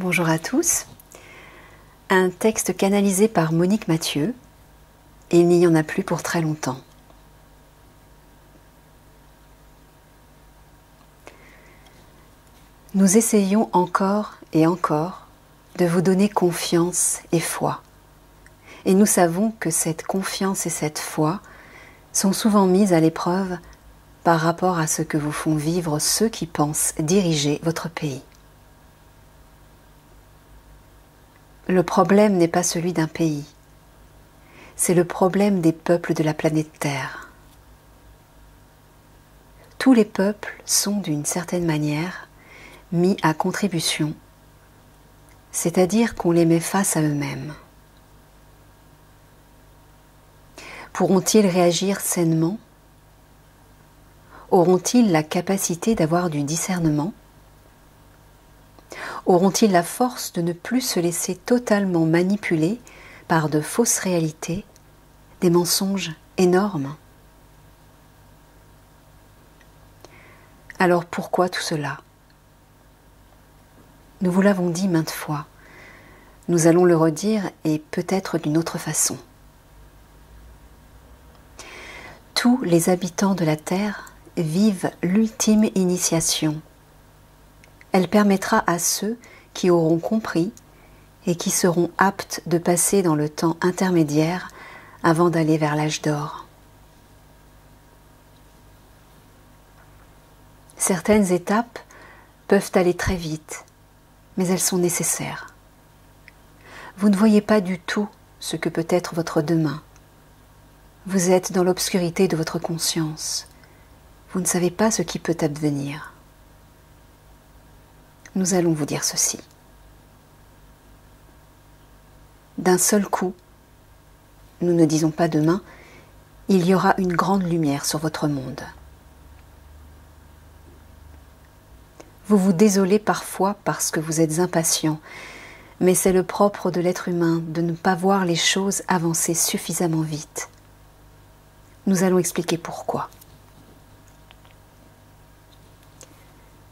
Bonjour à tous. Un texte canalisé par Monique Mathieu. Il n'y en a plus pour très longtemps. Nous essayons encore et encore de vous donner confiance et foi. Et nous savons que cette confiance et cette foi sont souvent mises à l'épreuve par rapport à ce que vous font vivre ceux qui pensent diriger votre pays. Le problème n'est pas celui d'un pays, c'est le problème des peuples de la planète Terre. Tous les peuples sont d'une certaine manière mis à contribution, c'est-à-dire qu'on les met face à eux-mêmes. Pourront-ils réagir sainement? Auront-ils la capacité d'avoir du discernement? Auront-ils la force de ne plus se laisser totalement manipuler par de fausses réalités, des mensonges énormes? Alors pourquoi tout cela? Nous vous l'avons dit maintes fois, nous allons le redire et peut-être d'une autre façon. Tous les habitants de la Terre vivent l'ultime initiation. Elle permettra à ceux qui auront compris et qui seront aptes de passer dans le temps intermédiaire avant d'aller vers l'âge d'or. Certaines étapes peuvent aller très vite, mais elles sont nécessaires. Vous ne voyez pas du tout ce que peut être votre demain. Vous êtes dans l'obscurité de votre conscience. Vous ne savez pas ce qui peut advenir. Nous allons vous dire ceci. D'un seul coup, nous ne disons pas demain, il y aura une grande lumière sur votre monde. Vous vous désolez parfois parce que vous êtes impatient, mais c'est le propre de l'être humain de ne pas voir les choses avancer suffisamment vite. Nous allons expliquer pourquoi.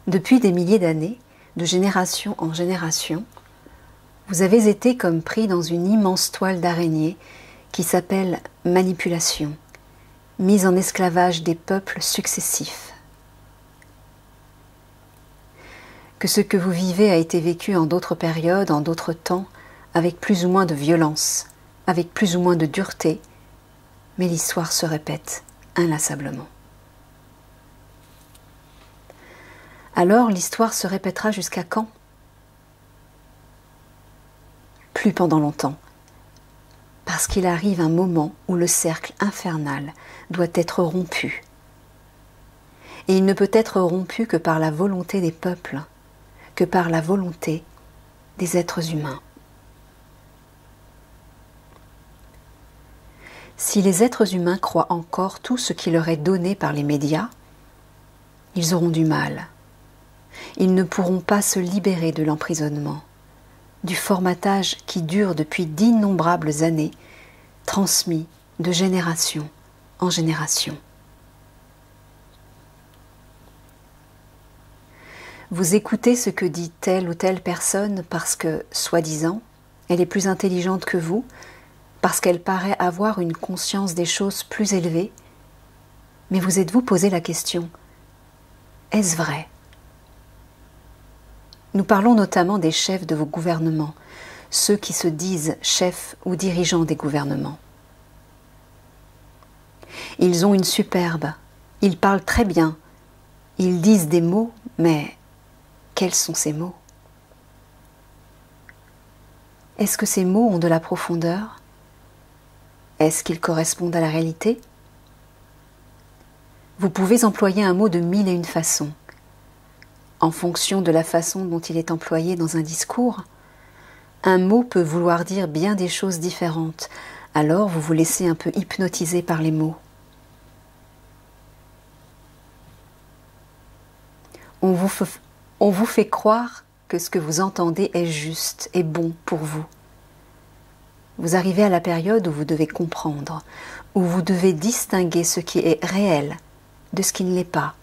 Depuis des milliers d'années, de génération en génération, vous avez été comme pris dans une immense toile d'araignée qui s'appelle manipulation, mise en esclavage des peuples successifs. Que ce que vous vivez a été vécu en d'autres périodes, en d'autres temps, avec plus ou moins de violence, avec plus ou moins de dureté, mais l'histoire se répète inlassablement. Alors l'histoire se répétera jusqu'à quand? Plus pendant longtemps, parce qu'il arrive un moment où le cercle infernal doit être rompu. Et il ne peut être rompu que par la volonté des peuples, que par la volonté des êtres humains. Si les êtres humains croient encore tout ce qui leur est donné par les médias, ils auront du mal. Ils ne pourront pas se libérer de l'emprisonnement, du formatage qui dure depuis d'innombrables années, transmis de génération en génération. Vous écoutez ce que dit telle ou telle personne parce que, soi-disant, elle est plus intelligente que vous, parce qu'elle paraît avoir une conscience des choses plus élevée, mais vous êtes-vous posé la question, est-ce vrai? Nous parlons notamment des chefs de vos gouvernements, ceux qui se disent chefs ou dirigeants des gouvernements. Ils ont une superbe, ils parlent très bien, ils disent des mots, mais quels sont ces mots? Est-ce que ces mots ont de la profondeur? Est-ce qu'ils correspondent à la réalité? Vous pouvez employer un mot de mille et une façons. En fonction de la façon dont il est employé dans un discours, un mot peut vouloir dire bien des choses différentes, alors vous vous laissez un peu hypnotiser par les mots. On vous fait croire que ce que vous entendez est juste et bon pour vous. Vous arrivez à la période où vous devez comprendre, où vous devez distinguer ce qui est réel de ce qui ne l'est pas,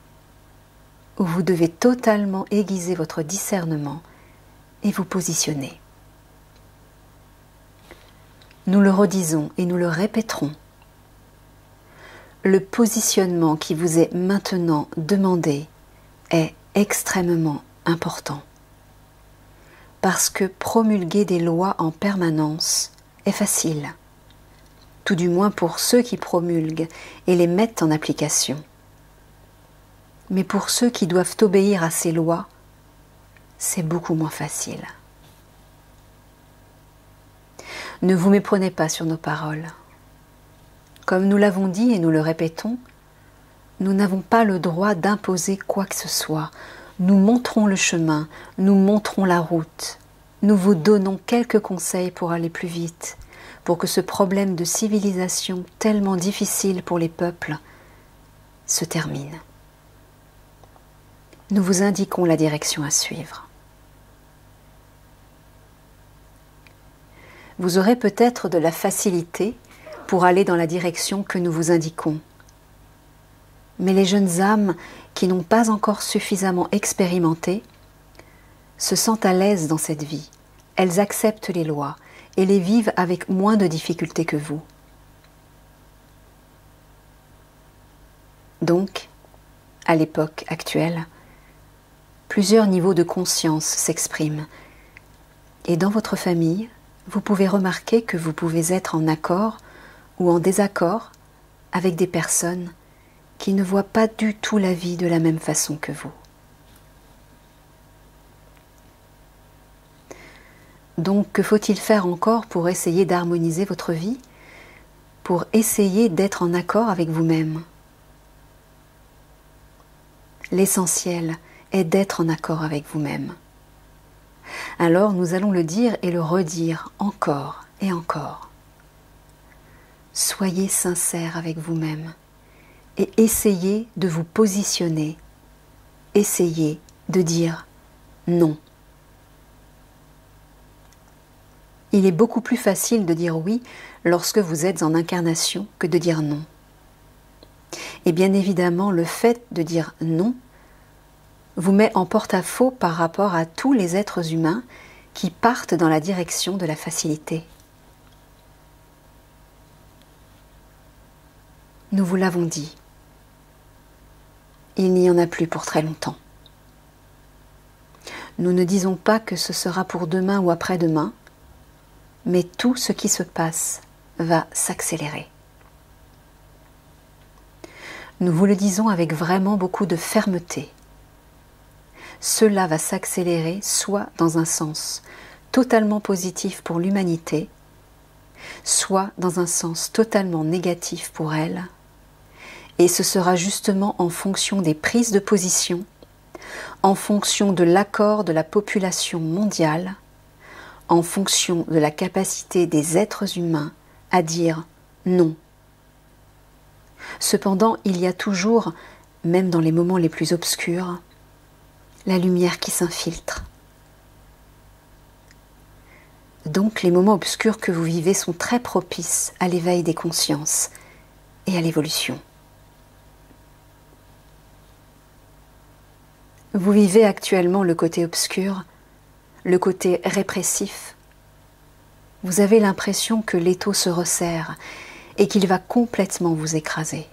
où vous devez totalement aiguiser votre discernement et vous positionner. Nous le redisons et nous le répéterons. Le positionnement qui vous est maintenant demandé est extrêmement important. Parce que promulguer des lois en permanence est facile, tout du moins pour ceux qui promulguent et les mettent en application. Mais pour ceux qui doivent obéir à ces lois, c'est beaucoup moins facile. Ne vous méprenez pas sur nos paroles. Comme nous l'avons dit et nous le répétons, nous n'avons pas le droit d'imposer quoi que ce soit. Nous montrons le chemin, nous montrons la route. Nous vous donnons quelques conseils pour aller plus vite, pour que ce problème de civilisation tellement difficile pour les peuples se termine. Nous vous indiquons la direction à suivre. Vous aurez peut-être de la facilité pour aller dans la direction que nous vous indiquons. Mais les jeunes âmes qui n'ont pas encore suffisamment expérimenté se sentent à l'aise dans cette vie. Elles acceptent les lois et les vivent avec moins de difficultés que vous. Donc, à l'époque actuelle, plusieurs niveaux de conscience s'expriment. Et dans votre famille, vous pouvez remarquer que vous pouvez être en accord ou en désaccord avec des personnes qui ne voient pas du tout la vie de la même façon que vous. Donc, que faut-il faire encore pour essayer d'harmoniser votre vie, pour essayer d'être en accord avec vous-même? L'essentiel est d'être en accord avec vous-même. Alors nous allons le dire et le redire encore et encore. Soyez sincère avec vous-même et essayez de vous positionner. Essayez de dire non. Il est beaucoup plus facile de dire oui lorsque vous êtes en incarnation que de dire non. Et bien évidemment, le fait de dire non vous met en porte-à-faux par rapport à tous les êtres humains qui partent dans la direction de la facilité. Nous vous l'avons dit, il n'y en a plus pour très longtemps. Nous ne disons pas que ce sera pour demain ou après-demain, mais tout ce qui se passe va s'accélérer. Nous vous le disons avec vraiment beaucoup de fermeté. Cela va s'accélérer soit dans un sens totalement positif pour l'humanité, soit dans un sens totalement négatif pour elle, et ce sera justement en fonction des prises de position, en fonction de l'accord de la population mondiale, en fonction de la capacité des êtres humains à dire non. Cependant, il y a toujours, même dans les moments les plus obscurs, la lumière qui s'infiltre. Donc les moments obscurs que vous vivez sont très propices à l'éveil des consciences et à l'évolution. Vous vivez actuellement le côté obscur, le côté répressif. Vous avez l'impression que l'étau se resserre et qu'il va complètement vous écraser.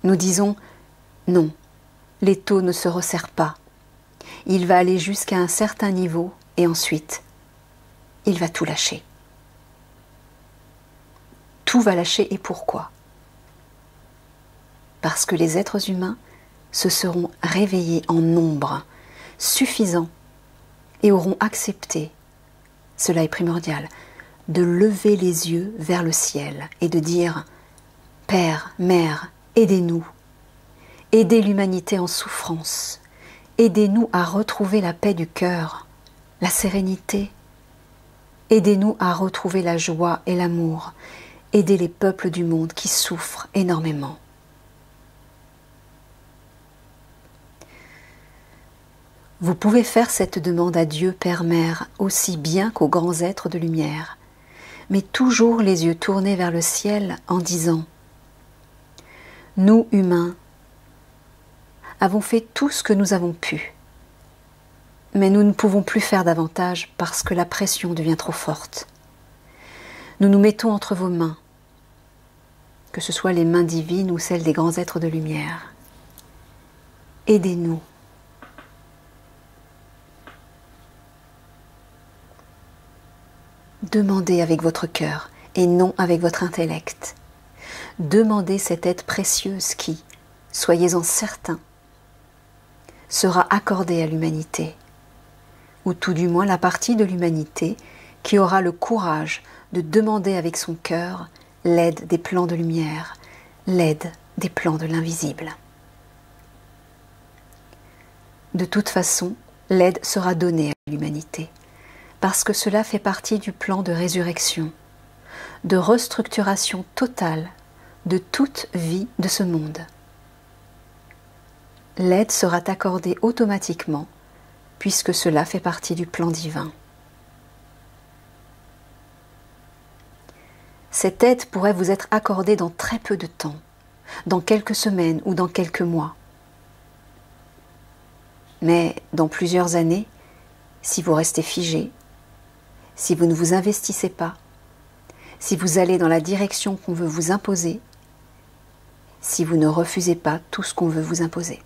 Nous disons non. L'étau ne se resserre pas. Il va aller jusqu'à un certain niveau et ensuite, il va tout lâcher. Tout va lâcher et pourquoi? Parce que les êtres humains se seront réveillés en nombre suffisant et auront accepté, cela est primordial, de lever les yeux vers le ciel et de dire « Père, Mère, aidez-nous ». Aidez l'humanité en souffrance. Aidez-nous à retrouver la paix du cœur, la sérénité. Aidez-nous à retrouver la joie et l'amour. Aidez les peuples du monde qui souffrent énormément. Vous pouvez faire cette demande à Dieu Père Mère aussi bien qu'aux grands êtres de lumière, mais toujours les yeux tournés vers le ciel en disant « Nous, humains, avons fait tout ce que nous avons pu. Mais nous ne pouvons plus faire davantage parce que la pression devient trop forte. Nous nous mettons entre vos mains, que ce soit les mains divines ou celles des grands êtres de lumière. Aidez-nous. Demandez avec votre cœur et non avec votre intellect. Demandez cette aide précieuse qui, soyez-en certains, sera accordée à l'humanité, ou tout du moins la partie de l'humanité qui aura le courage de demander avec son cœur l'aide des plans de lumière, l'aide des plans de l'invisible. De toute façon, l'aide sera donnée à l'humanité, parce que cela fait partie du plan de résurrection, de restructuration totale de toute vie de ce monde. L'aide sera accordée automatiquement, puisque cela fait partie du plan divin. Cette aide pourrait vous être accordée dans très peu de temps, dans quelques semaines ou dans quelques mois. Mais dans plusieurs années, si vous restez figé, si vous ne vous investissez pas, si vous allez dans la direction qu'on veut vous imposer, si vous ne refusez pas tout ce qu'on veut vous imposer.